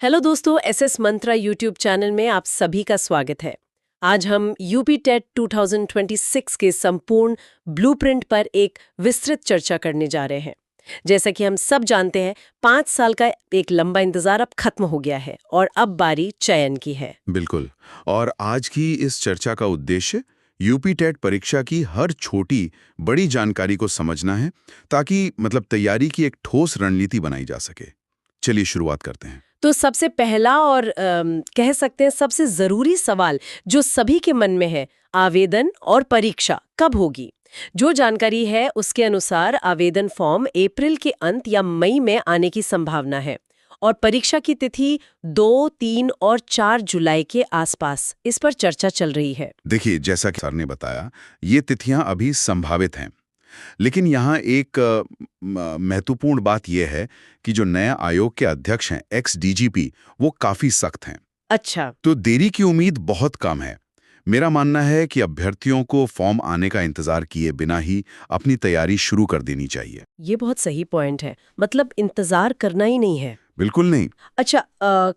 Hello दोस्तों, SS मंत्रा YouTube channel में आप सभी का स्वागत है। आज हम यूपी टेट 2026 के संपूर्ण ब्लूप्रिंट पर एक विस्तृत चर्चा करने जा रहे हैं। जैसा कि हम सब जानते हैं, 5 साल का एक लंबा इंतजार अब खत्म हो गया है और अब बारी चयन की है। बिल्कुल। और आज की इस चर्चा का उद्देश्य यूपी टेट परीक्षा की हर छोटी बड़ी जानकारी को समझना है, ताकि तैयारी की एक ठोस रणनीति बनाई जा सके। चलिए शुरुआत करते हैं। तो सबसे पहला और कह सकते हैं सबसे जरूरी सवाल जो सभी के मन में है, आवेदन और परीक्षा कब होगी। जो जानकारी है उसके अनुसार आवेदन फॉर्म अप्रैल के अंत या मई में आने की संभावना है और परीक्षा की तिथि 2, 3 और 4 जुलाई के आसपास इस पर चर्चा चल रही है। देखिए, जैसा कि सर ने बताया, ये तिथियां अभी संभावित हैं। लेकिन यहाँ एक महत्वपूर्ण बात यह है कि जो नया आयोग के अध्यक्ष हैं, एक्स डीजीपी, वो काफी सख्त हैं। अच्छा। तो देरी की उम्मीद बहुत कम है। मेरा मानना है कि अभ्यर्थियों को फॉर्म आने का इंतजार किए बिना ही अपनी तैयारी शुरू कर देनी चाहिए। ये बहुत सही पॉइंट है, मतलब इंतजार करना ही नहीं है। बिल्कुल नहीं। अच्छा,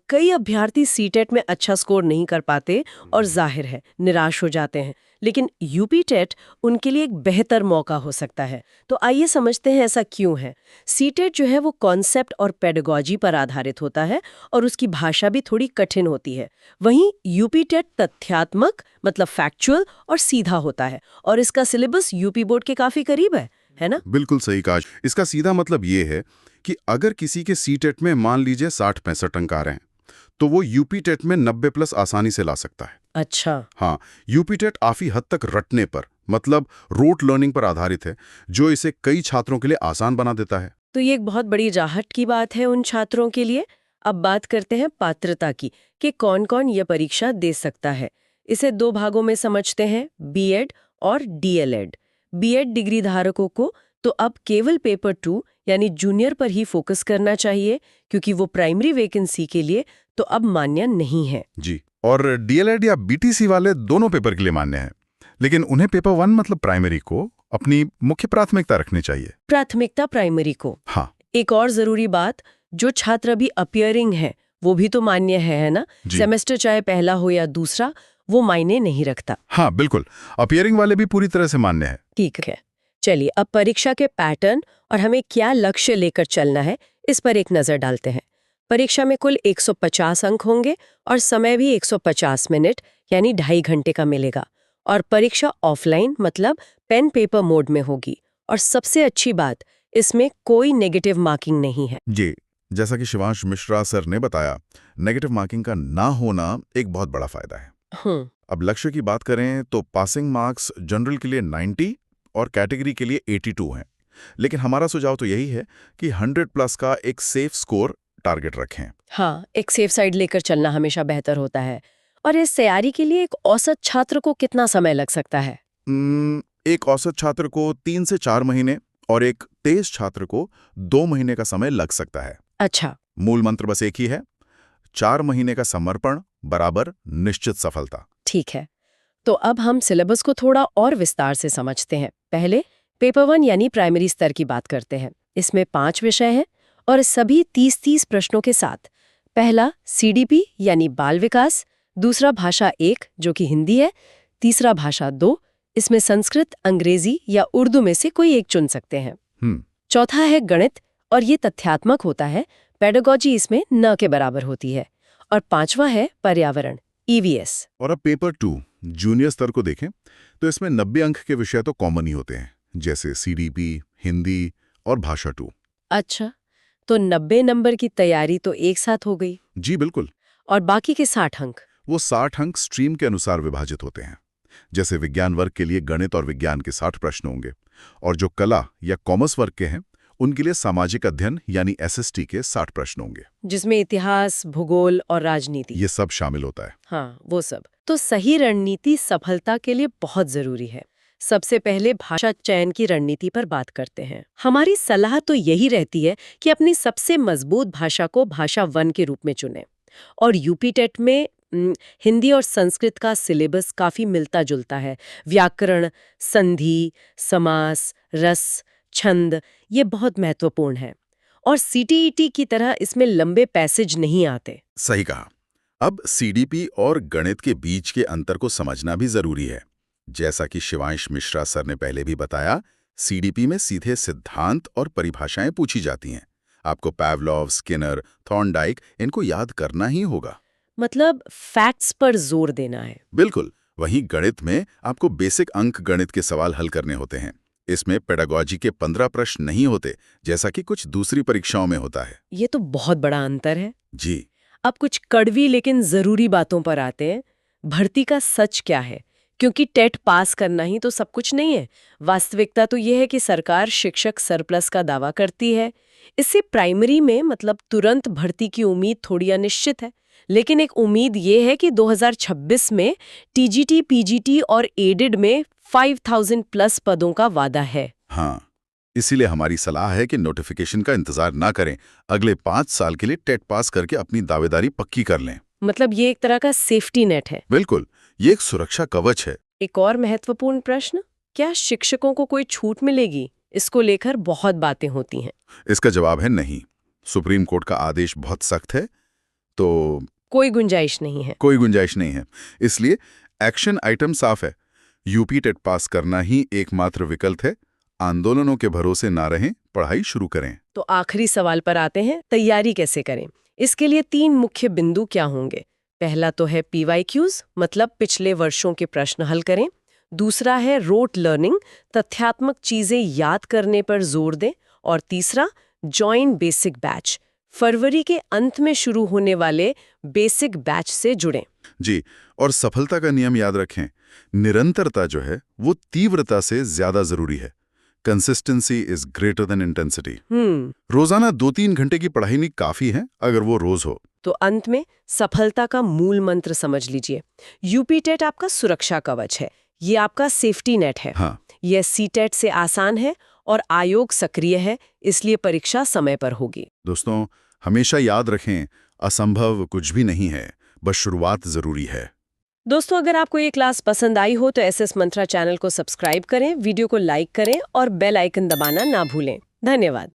कई अभ्यर्थी सीटेट में अच्छा स्कोर नहीं कर पाते और जाहिर है निराश हो जाते हैं, लेकिन यूपी टेट उनके लिए एक बेहतर मौका हो सकता है। तो आइए समझते हैं ऐसा क्यों है। सीटेट जो है वो कॉन्सेप्ट और पेडागोजी पर आधारित होता है और उसकी भाषा भी थोड़ी कठिन होती है। वहीं यूपी टेट तथ्यात्मक मतलब फैक्चुअल और सीधा होता है और इसका सिलेबस यूपी बोर्ड के काफी करीब है ना? बिल्कुल सही कहा। इसका सीधा मतलब ये है कि अगर किसी के सीटेट में मान लीजिए 60-65 अंक आ रहे हैं, तो वो यूपी टेट में 90+ आसानी से ला सकता है। अच्छा। हाँ, यूपी टेट काफी हद तक रटने पर मतलब रोट लर्निंग पर आधारित है, जो इसे कई छात्रों के लिए आसान बना देता है। तो ये एक बहुत बड़ी राहत की बात है उन छात्रों के लिए। अब बात करते हैं पात्रता की, कि कौन कौन ये परीक्षा दे सकता है। इसे 2 भागों में समझते हैं, बीएड और डीएलएड। बीएड डिग्री धारकों को तो अब केवल पेपर 2 यानी जूनियर पर ही फोकस करना चाहिए, क्योंकि वो प्राइमरी वैकेंसी के लिए तो अब मान्य नहीं है। जी। और डीएलएड या बीटीसी वाले दोनों पेपर के लिए मान्य है, लेकिन उन्हें पेपर 1 मतलब प्राइमरी को अपनी मुख्य प्राथमिकता रखनी चाहिए। प्राथमिकता प्राइमरी को। हाँ एक और जरूरी बात, जो छात्र अभी अपियरिंग है वो भी तो मान्य है ना? जी। सेमेस्टर चाहे पहला हो या दूसरा, वो मायने नहीं रखता। हाँ बिल्कुल, अपियरिंग वाले भी पूरी तरह से मान्य है। ठीक है, चलिए अब परीक्षा के पैटर्न और हमें क्या लक्ष्य लेकर चलना है इस पर एक नजर डालते हैं। परीक्षा में कुल 150 अंक होंगे और समय भी 150 मिनट यानी 2.5 घंटे का मिलेगा। और परीक्षा ऑफलाइन मतलब पेन पेपर मोड में होगी। और सबसे अच्छी बात, इसमें कोई नेगेटिव मार्किंग नहीं है। जी, जैसा कि शिवांश मिश्रा सर ने बताया, नेगेटिव मार्किंग का ना होना एक बहुत बड़ा फायदा है। अब लक्ष्य की बात करें तो पासिंग मार्क्स जनरल के लिए 90 और कैटेगरी के लिए 82 हैं। लेकिन हमारा सुझाव तो यही है कि 100+ का एक सेफ स्कोर टारगेट रखें। हाँ, एक सेफ साइड लेकर चलना हमेशा बेहतर होता है। और इस तैयारी के लिए एक औसत छात्र को कितना समय लग सकता है? एक औसत छात्र को 3 से 4 महीने और एक तेज छात्र को 2 महीने का समय लग सकता है। अच्छा। मूल मंत्र बस एक ही है, 4 महीने का समर्पण बराबर निश्चित सफलता। ठीक है, तो अब हम सिलेबस को थोड़ा और विस्तार से समझते हैं। पहले पेपर 1 यानी प्राइमरी स्तर की बात करते हैं। इसमें 5 विषय हैं और सभी 30-30 प्रश्नों के साथ। पहला सीडीपी यानी बाल विकास, दूसरा भाषा 1 जो कि हिंदी है, तीसरा भाषा 2, इसमें संस्कृत, अंग्रेजी या उर्दू में से कोई एक चुन सकते हैं। चौथा है गणित और ये तथ्यात्मक होता है, पेडागोजी इसमें न के बराबर होती है। और 5वां है पर्यावरण, ईवीएस। और अब पेपर 2 जूनियर स्तर को देखें तो इसमें 90 अंक के विषय तो कॉमन ही होते हैं, जैसे सीडीपी, हिंदी और भाषा 2। अच्छा, तो 90 नंबर की तैयारी तो एक साथ हो गई। जी बिल्कुल। और बाकी के 60 अंक? वो 60 अंक स्ट्रीम के अनुसार विभाजित होते हैं। जैसे विज्ञान वर्ग के लिए गणित और विज्ञान के 60 प्रश्न होंगे, और जो कला या कॉमर्स वर्ग के हैं उनके लिए सामाजिक अध्ययन यानी एसएसटी के 60 प्रश्न होंगे, जिसमें इतिहास, भूगोल और राजनीति ये सब शामिल होता है। हाँ, वो सब। तो सही रणनीति सफलता के लिए बहुत जरूरी है। सबसे पहले भाषा चयन की रणनीति पर बात करते हैं। हमारी सलाह तो यही रहती है कि अपनी सबसे मजबूत भाषा को भाषा 1 के रूप में चुनें। और यूपी टेट में हिंदी और संस्कृत का सिलेबस काफी मिलता जुलता है। व्याकरण, संधि, समास, रस, छंद ये बहुत महत्वपूर्ण है। और सीटीईटी की तरह इसमें लंबे पैसेज नहीं आते। सही कहा। अब सीडीपी और गणित के बीच के अंतर को समझना भी जरूरी है। जैसा कि शिवांश मिश्रा सर ने पहले भी बताया, सीडीपी में सीधे सिद्धांत और परिभाषाएं पूछी जाती हैं। आपको पावलोव, स्किनर, थॉर्नडाइक इनको याद करना ही होगा। मतलब फैक्ट्स पर जोर देना है। बिल्कुल। वहीं गणित में आपको बेसिक अंक गणित के सवाल हल करने होते हैं। इसमें पेडागोजी के 15 प्रश्न नहीं होते, जैसा कि कुछ दूसरी परीक्षाओं में होता है। ये तो बहुत बड़ा अंतर है। जी। अब कुछ कड़वी लेकिन जरूरी बातों पर आते हैं। भर्ती का सच क्या है? क्योंकि टेट पास करना ही तो सब कुछ नहीं है। वास्तविकता तो ये है कि सरकार शिक्षक सरप्लस का दावा करती है। इससे प्राइमरी में मतलब तुरंत भर्ती की उम्मीद थोड़ी अनिश्चित है। लेकिन एक उम्मीद ये है कि 2026 में टीजीटी, पीजीटी और एडेड में 5000 प्लस पदों का वादा है। हाँ, इसीलिए हमारी सलाह है कि नोटिफिकेशन का इंतजार ना करें। अगले 5 साल के लिए टेट पास करके अपनी दावेदारी पक्की कर लें। मतलब ये एक तरह का सेफ्टी नेट है। बिल्कुल, ये एक सुरक्षा कवच है। एक और महत्वपूर्ण प्रश्न, क्या शिक्षकों को कोई छूट मिलेगी? इसको लेकर बहुत बातें होती हैं। इसका जवाब है नहीं। सुप्रीम कोर्ट का आदेश बहुत सख्त है, तो कोई गुंजाइश नहीं है। कोई गुंजाइश नहीं है। इसलिए एक्शन आइटम साफ है। यूपी टेट पास करना ही एकमात्र विकल्प है। आंदोलनों के भरोसे ना रहें, पढ़ाई शुरू करें। तो आखिरी सवाल पर आते हैं, तैयारी कैसे करें? इसके लिए 3 मुख्य बिंदु क्या होंगे? पहला तो है PYQs, मतलब पिछले वर्षों के प्रश्न हल करें। दूसरा है रोट लर्निंग, तथ्यात्मक चीजें याद करने पर जोर दें। और तीसरा जॉइन बेसिक बैच, फरवरी के अंत में शुरू होने वाले बेसिक बैच से जुड़ें। जी, और सफलता का नियम याद रखें। निरंतरता जो है वो तीव्रता से ज्यादा जरूरी है। Consistency is greater than intensity. रोजाना 2-3 घंटे की पढ़ाई नहीं काफी है, अगर वो रोज हो। तो अंत में सफलता का मूल मंत्र समझ लीजिए। यूपी टेट आपका सुरक्षा कवच है, ये आपका सेफ्टी नेट है। हाँ। यह सीटेट से आसान है और आयोग सक्रिय है, इसलिए परीक्षा समय पर होगी। दोस्तों, हमेशा याद रखें, असंभव कुछ भी नहीं है, बस शुरुआत जरूरी है। दोस्तों, अगर आपको ये क्लास पसंद आई हो तो एसएस मंत्रा चैनल को सब्सक्राइब करें, वीडियो को लाइक करें और बेल आइकन दबाना ना भूलें। धन्यवाद।